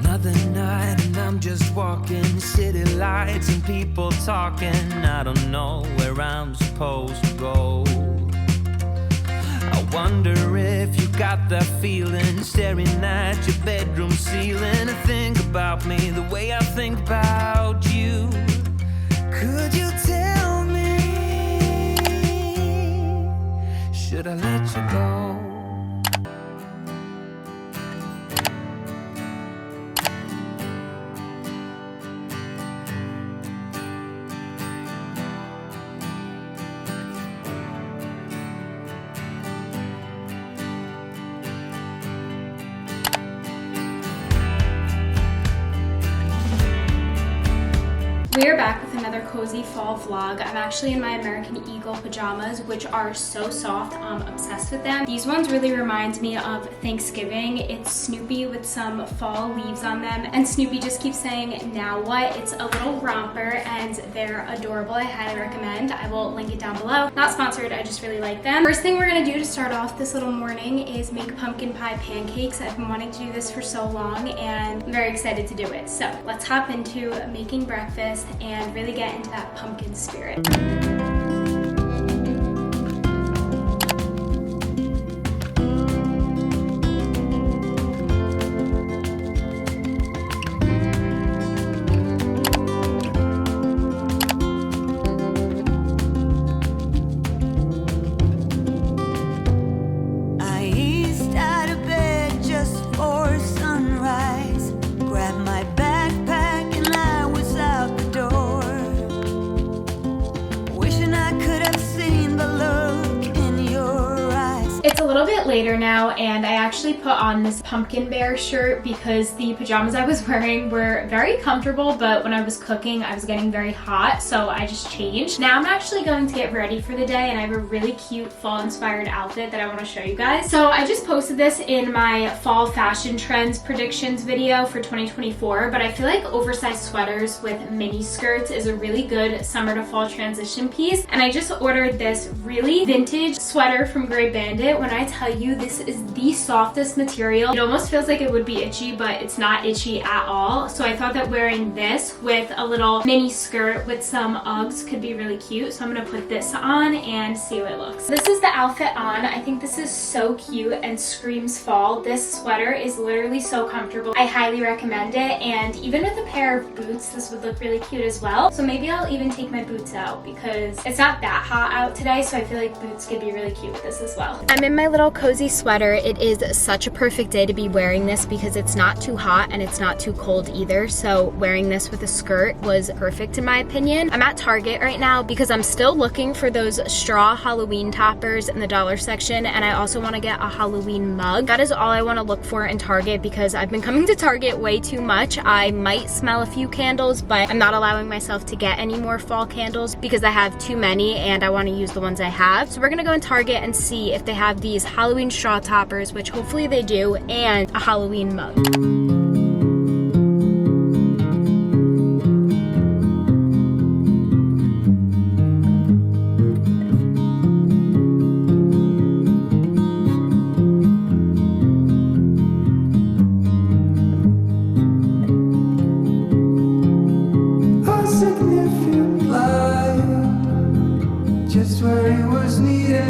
Another night and I'm just walking, city lights and people talking. I don't know where I'm supposed to go. I wonder if you got that feeling, staring at your bedroom ceiling. And think about me the way I think about you. Could you tell me, should I let you go? We are back with another cozy fall vlog. I'm actually in my American Eagle pajamas, which are so soft. I'm obsessed with them. These ones really remind me of Thanksgiving. It's Snoopy with some fall leaves on them, and Snoopy just keeps saying, "Now what?" It's a little romper and they're adorable. I highly recommend. I will link it down below. Not sponsored, I just really like them. First thing we're gonna do to start off this little morning is make pumpkin pie pancakes. I've been wanting to do this for so long and I'm very excited to do it. So let's hop into making breakfast and really get into that pumpkin spirit. It's a little bit later now, and I actually put on this pumpkin bear shirt because the pajamas I was wearing were very comfortable, but when I was cooking I was getting very hot, so I just changed. Now I'm actually going to get ready for the day, and I have a really cute fall inspired outfit that I want to show you guys. So I just posted this in my fall fashion trends predictions video for 2024, but I feel like oversized sweaters with mini skirts is a really good summer to fall transition piece, and I just ordered this really vintage sweater from Grey Bandit. When I tell you, this is the softest material. It almost feels like it would be itchy, but it's not itchy at all. So I thought that wearing this with a little mini skirt with some Uggs could be really cute. So I'm gonna put this on and see how it looks. This is the outfit on. I think this is so cute and screams fall. This sweater is literally so comfortable. I highly recommend it. And even with a pair of boots, this would look really cute as well. So maybe I'll even take my boots out because it's not that hot out today. So I feel like boots could be really cute with this as well. I'm in my little cozy sweater. It is such a perfect day to be wearing this because it's not too hot and it's not too cold either. So wearing this with a skirt was perfect in my opinion. I'm at Target right now because I'm still looking for those straw Halloween toppers in the dollar section, and I also want to get a Halloween mug. That is all I want to look for in Target because I've been coming to Target way too much. I might smell a few candles, but I'm not allowing myself to get any more fall candles because I have too many and I want to use the ones I have. So we're gonna go in Target and see if they have these Halloween straw toppers, which hopefully they do, and a Halloween mug.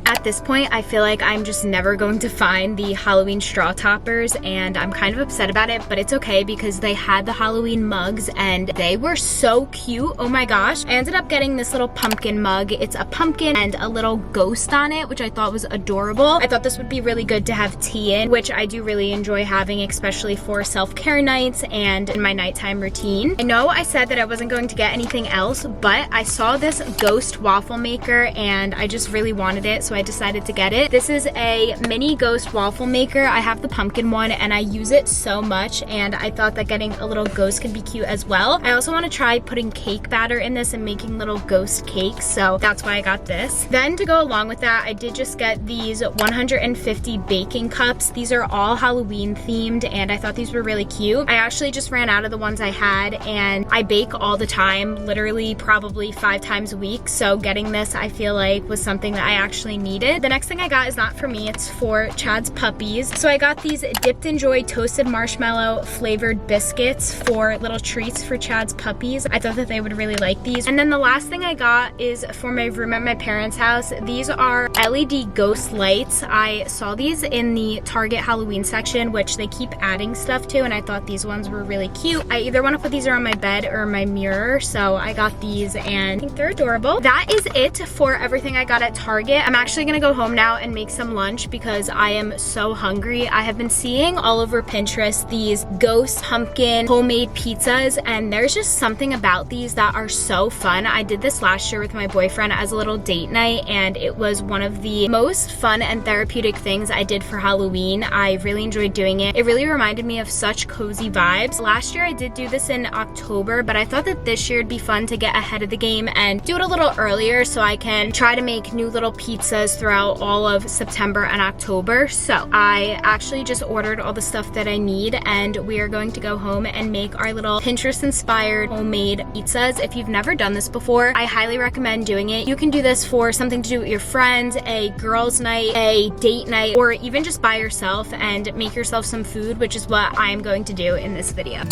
At this point, I feel like I'm just never going to find the Halloween straw toppers, and I'm kind of upset about it, but it's okay because they had the Halloween mugs and they were so cute. Oh my gosh. I ended up getting this little pumpkin mug. It's a pumpkin and a little ghost on it, which I thought was adorable. I thought this would be really good to have tea in, which I do really enjoy having, especially for self-care nights and in my nighttime routine. I know I said that I wasn't going to get anything else, but I saw this ghost waffle maker and I just really wanted it, so I decided to get it. This is a mini ghost waffle maker. I have the pumpkin one and I use it so much, and I thought that getting a little ghost could be cute as well. I also want to try putting cake batter in this and making little ghost cakes, so that's why I got this. Then to go along with that, I did just get these 150 baking cups. These are all Halloween themed and I thought these were really cute. I actually just ran out of the ones I had, and I bake all the time, literally probably 5 times a week, so getting this I feel like was something that I actually needed. excited. The next thing I got is not for me, it's for Chad's puppies. So I got these Dipped in Joy toasted marshmallow flavored biscuits for little treats for Chad's puppies. I thought that they would really like these. And then the last thing I got is for my room at my parents' house. These are LED ghost lights. I saw these in the Target Halloween section, which they keep adding stuff to, and I thought these ones were really cute. I either want to put these around my bed or my mirror, so I got these and I think they're adorable. That is it for everything I got at Target. I'm actually gonna go home now and make some lunch because I am so hungry. I have been seeing all over Pinterest these ghost pumpkin homemade pizzas, and there's just something about these that are so fun. I did this last year with my boyfriend as a little date night, and it was one of the most fun and therapeutic things I did for Halloween. I really enjoyed doing it. It really reminded me of such cozy vibes. Last year I did do this in October, but I thought that this year it'd be fun to get ahead of the game and do it a little earlier so I can try to make new little pizzas throughout all of September and October. So I actually just ordered all the stuff that I need, and we are going to go home and make our little Pinterest inspired homemade pizzas. If you've never done this before, I highly recommend doing it. You can do this for something to do with your friends, a girls' night, a date night, or even just by yourself and make yourself some food, which is what I'm going to do in this video.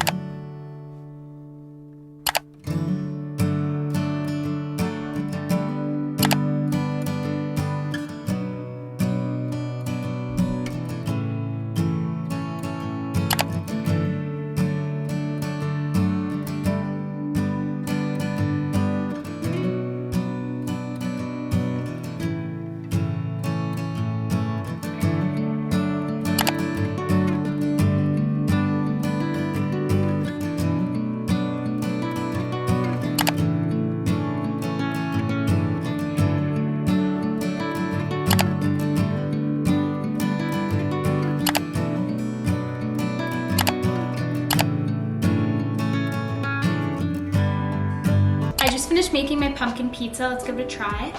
Finished making my pumpkin pizza. Let's give it a try.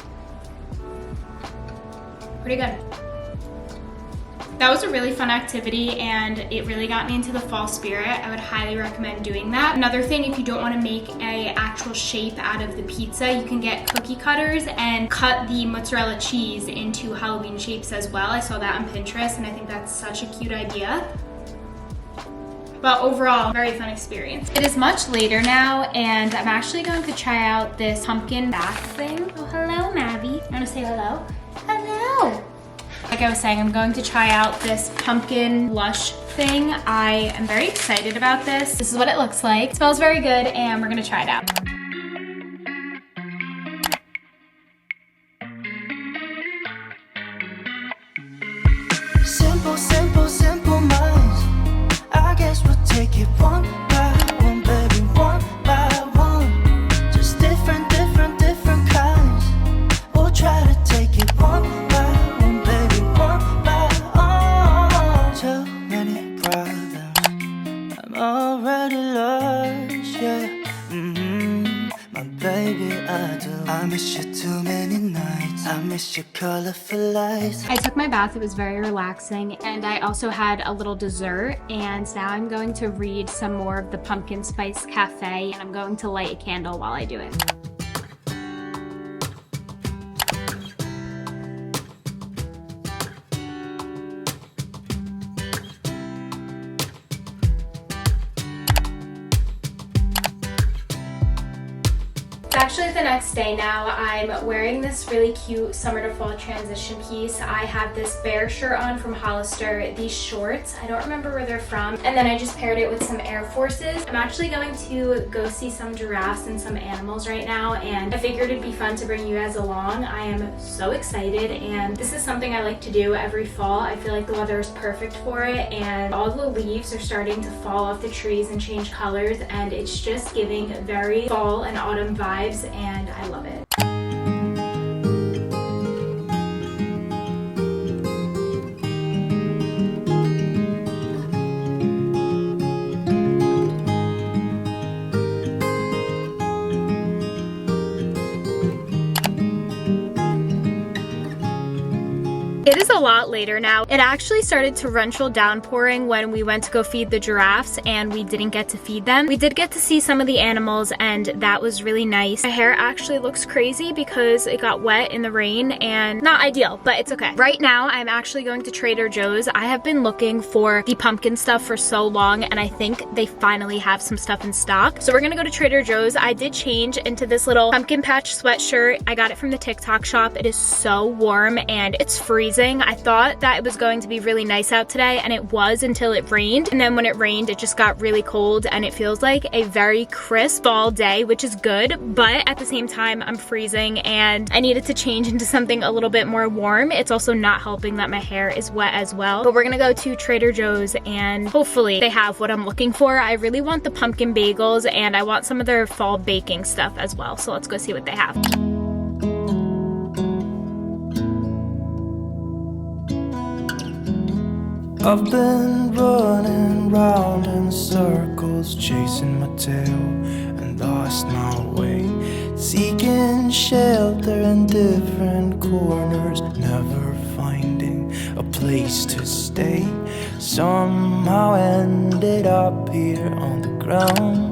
Pretty good. That was a really fun activity and it really got me into the fall spirit. I would highly recommend doing that. Another thing, if you don't want to make an actual shape out of the pizza, you can get cookie cutters and cut the mozzarella cheese into Halloween shapes as well. I saw that on Pinterest and I think that's such a cute idea. But overall, very fun experience. It is much later now, and I'm actually going to try out this pumpkin bath thing. Oh, hello, Mavi. You wanna say hello? Hello. Like I was saying, I'm going to try out this pumpkin lush thing. I am very excited about this. This is what it looks like. It smells very good, and we're gonna try it out. Simple, simple, simple minds. I guess we'll take it one by one, baby, one by one. Just different, different, different kinds. We'll try to take it one by one, baby, one by one. Too many problems, I'm already lost, yeah. My baby, I do. I miss you too many nights. I miss your colorful lights. I took my bath, it was very relaxing, and I also had a little dessert, and now I'm going to read some more of the Pumpkin Spice Cafe, and I'm going to light a candle while I do it. It's actually the next day now. I'm wearing this really cute summer to fall transition piece. I have this bear shirt on from Hollister, these shorts, I don't remember where they're from, and then I just paired it with some Air Forces. I'm actually going to go see some giraffes and some animals right now, and I figured it'd be fun to bring you guys along. I am so excited, and this is something I like to do every fall. I feel like the weather is perfect for it, and all the leaves are starting to fall off the trees and change colors, and it's just giving very fall and autumn vibes, and I love it. It is a lot later now. It actually started torrential downpouring when we went to go feed the giraffes and we didn't get to feed them. We did get to see some of the animals and that was really nice. My hair actually looks crazy because it got wet in the rain and not ideal, but it's okay. Right now, I'm actually going to Trader Joe's. I have been looking for the pumpkin stuff for so long and I think they finally have some stuff in stock. So we're gonna go to Trader Joe's. I did change into this little pumpkin patch sweatshirt. I got it from the TikTok shop. It is so warm and it's freezing. I thought that it was going to be really nice out today and it was until it rained. And then when it rained, it just got really cold and it feels like a very crisp fall day, which is good. But at the same time, I'm freezing and I needed to change into something a little bit more warm. It's also not helping that my hair is wet as well. But we're gonna go to Trader Joe's and hopefully they have what I'm looking for. I really want the pumpkin bagels and I want some of their fall baking stuff as well. So let's go see what they have. I've been running round in circles, chasing my tail and lost my way, seeking shelter in different corners, never finding a place to stay. Somehow ended up here on the ground.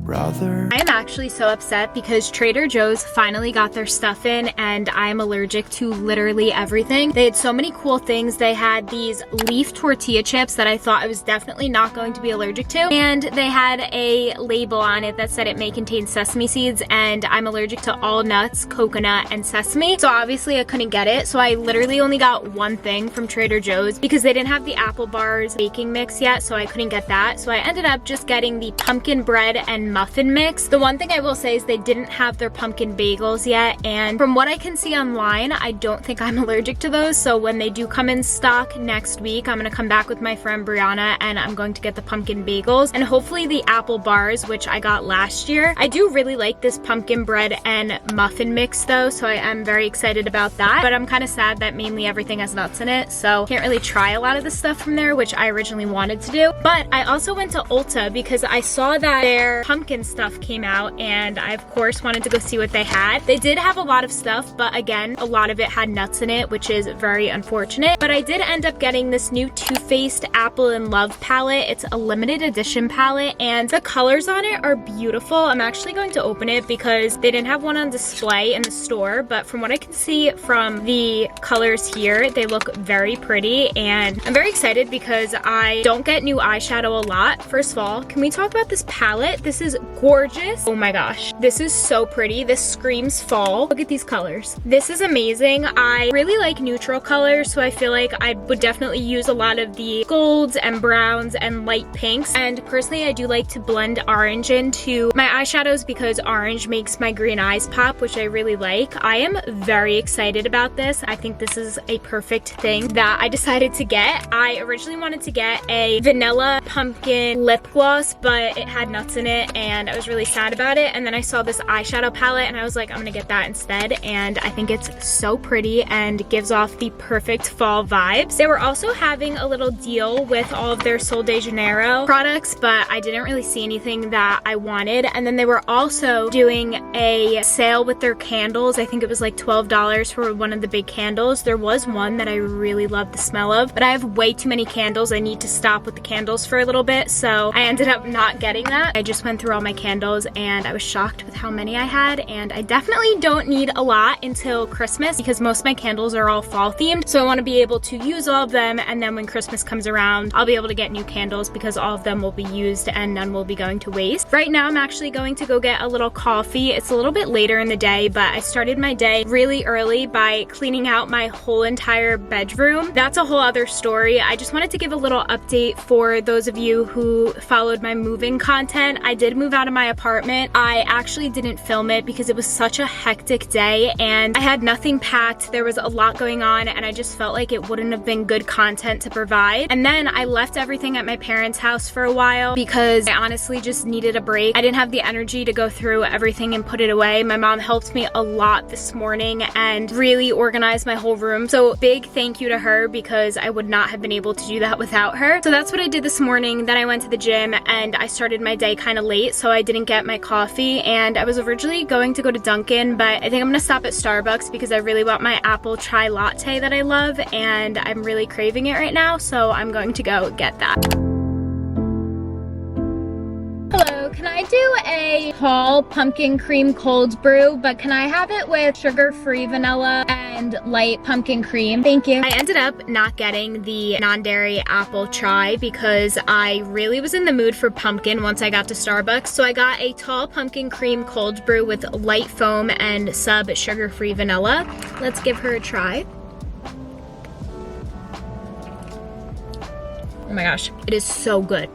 Brother. I am actually so upset because Trader Joe's finally got their stuff in and I'm allergic to literally everything. They had so many cool things. They had these leaf tortilla chips that I thought I was definitely not going to be allergic to. And they had a label on it that said it may contain sesame seeds and I'm allergic to all nuts, coconut, and sesame. So obviously I couldn't get it. So I literally only got one thing from Trader Joe's because they didn't have the apple bars baking mix yet. So I couldn't get that. So I ended up just getting the pumpkin bread and muffin mix. The one thing I will say is they didn't have their pumpkin bagels yet, and from what I can see online, I don't think I'm allergic to those. So when they do come in stock next week, I'm gonna come back with my friend Brianna and I'm going to get the pumpkin bagels and hopefully the apple bars, which I got last year. I do really like this pumpkin bread and muffin mix though, so I am very excited about that, but I'm kind of sad that mainly everything has nuts in it, so can't really try a lot of the stuff from there, which I originally wanted to do. But I also went to Ulta because I saw that their pumpkin stuff came out and I of course wanted to go see what they had. They did have a lot of stuff, but again, a lot of it had nuts in it, which is very unfortunate. But I did end up getting this new Too Faced Apple in Love palette. It's a limited edition palette and the colors on it are beautiful. I'm actually going to open it because they didn't have one on display in the store, but from what I can see from the colors here, they look very pretty and I'm very excited because I don't get new eyeshadow a lot. First of all, can we talk about this palette? This is gorgeous. Oh my gosh, this is so pretty. This screams fall. Look at these colors. This is amazing. I really like neutral colors, so I feel like I would definitely use a lot of the golds and browns and light pinks. And personally, I do like to blend orange into my eyeshadows because orange makes my green eyes pop, which I really like. I am very excited about this. I think this is a perfect thing that I decided to get. I originally wanted to get a vanilla pumpkin lip gloss, but it had nuts in it and I was really sad about it. And then I saw this eyeshadow palette and I was like, I'm gonna get that instead. And I think it's so pretty and gives off the perfect fall vibes. They were also having a little deal with all of their Sol de Janeiro products, but I didn't really see anything that I wanted. And then they were also doing a sale with their candles. I think it was like $12 for one of the big candles. There was one that I really loved the smell of, but I have way too many candles. I need to stop with the candles for a little bit, so I ended up not getting that. I just went through all my candles and I was shocked with how many I had, and I definitely don't need a lot until Christmas because most of my candles are all fall themed, so I want to be able to use all of them, and then when Christmas comes around I'll be able to get new candles because all of them will be used and none will be going to waste. Right now I'm actually going to go get a little coffee. It's a little bit later in the day, but I started my day really early by cleaning out my whole entire bedroom. That's a whole other story. I just wanted to give a little update for those of you who followed my moving content. I did move out of my apartment. I actually didn't film it because it was such a hectic day and I had nothing packed. There was a lot going on and I just felt like it wouldn't have been good content to provide. And then I left everything at my parents' house for a while because I honestly just needed a break. I didn't have the energy to go through everything and put it away. My mom helped me a lot this morning and really organized my whole room. So big thank you to her because I would not have been able to do that without her. So that's what I did this morning. Then I went to the gym and I started my day kind of late. so I didn't get my coffee, and I was originally going to go to Dunkin', but I think I'm gonna stop at Starbucks because I really want my apple chai latte that I love, and I'm really craving it right now, so I'm going to go get that. Hello, can I do a tall pumpkin cream cold brew, but can I have it with sugar-free vanilla and light pumpkin cream? Thank you. I ended up not getting the non-dairy apple chai because I really was in the mood for pumpkin once I got to Starbucks, so I got a tall pumpkin cream cold brew with light foam and sub sugar-free vanilla. Let's give her a try. Oh my gosh, it is so good.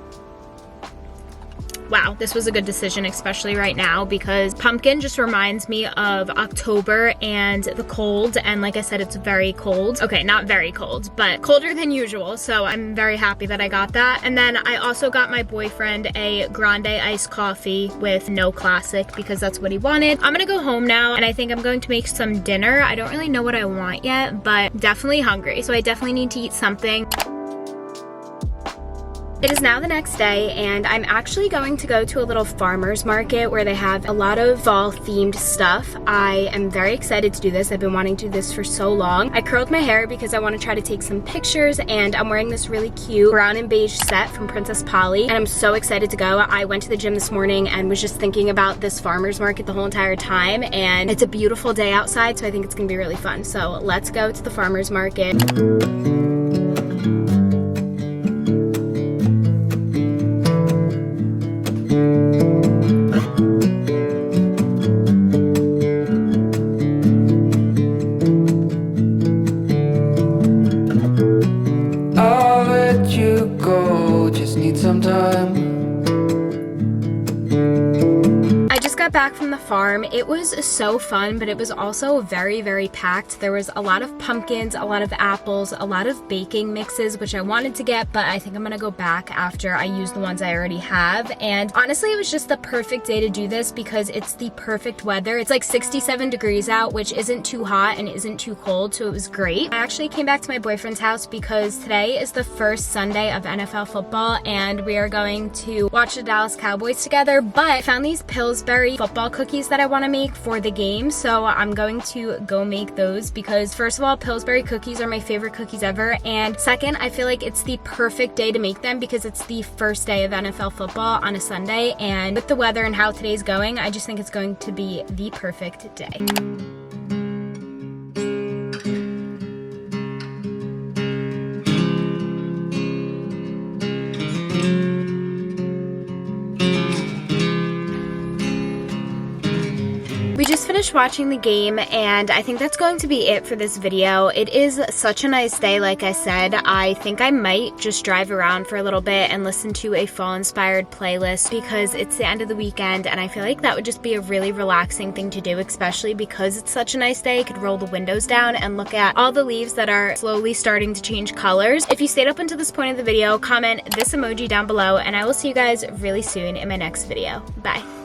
Wow, this was a good decision, especially right now, because pumpkin just reminds me of October and the cold, and like I said, it's very cold. Okay, not very cold, but colder than usual, so I'm very happy that I got that. And then I also got my boyfriend a grande iced coffee with no classic because that's what he wanted. I'm gonna go home now, and I think I'm going to make some dinner. I don't really know what I want yet, but definitely hungry, so I definitely need to eat something. It is now the next day, and I'm actually going to go to a little farmer's market where they have a lot of fall themed stuff. I am very excited to do this. I've been wanting to do this for so long. I curled my hair because I want to try to take some pictures, and I'm wearing this really cute brown and beige set from Princess Polly, and I'm so excited to go. I went to the gym this morning and was just thinking about this farmer's market the whole entire time, and it's a beautiful day outside, so I think it's gonna be really fun. So let's go to the farmer's market. Back from the farm. It was so fun, but it was also very, very packed. There was a lot of pumpkins, a lot of apples, a lot of baking mixes, which I wanted to get, but I think I'm gonna go back after I use the ones I already have. And honestly, it was just the perfect day to do this because it's the perfect weather. It's like 67 degrees out, which isn't too hot and isn't too cold, so it was great. I actually came back to my boyfriend's house because today is the first Sunday of NFL football, and we are going to watch the Dallas Cowboys together, but I found these Pillsbury football cookies that I want to make for the game, so I'm going to go make those because first of all, Pillsbury cookies are my favorite cookies ever, and second, I feel like it's the perfect day to make them because it's the first day of NFL football on a Sunday, and with the weather and how today's going, I just think it's going to be the perfect day. We just finished watching the game, and I think that's going to be it for this video. It is such a nice day, like I said. I think I might just drive around for a little bit and listen to a fall-inspired playlist because it's the end of the weekend, and I feel like that would just be a really relaxing thing to do, especially because it's such a nice day. I could roll the windows down and look at all the leaves that are slowly starting to change colors. If you stayed up until this point of the video, comment this emoji down below, and I will see you guys really soon in my next video. Bye.